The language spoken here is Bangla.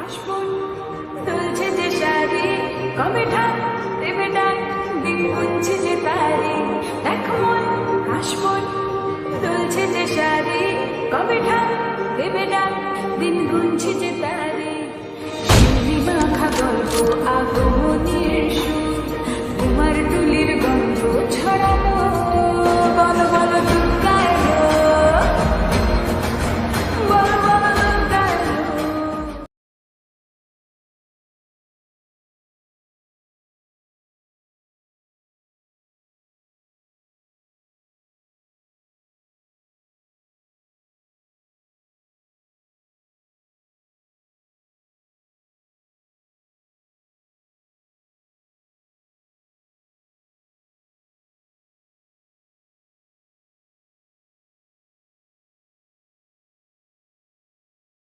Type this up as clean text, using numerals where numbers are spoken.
কাশবন তুলছে যে শাড়ি, কবে ঢাক দেবে ডাক, দিন গুনছে যে তারি। দেখ মন কাশবন তুলছে যে শাড়ি, কবে ঢাক দেবে ডাক, দিন গুনছে যে তারি। শিউলি মাখা গল্প আগমনের সুর, তোমার তুলির গন্ধ ছড়ানো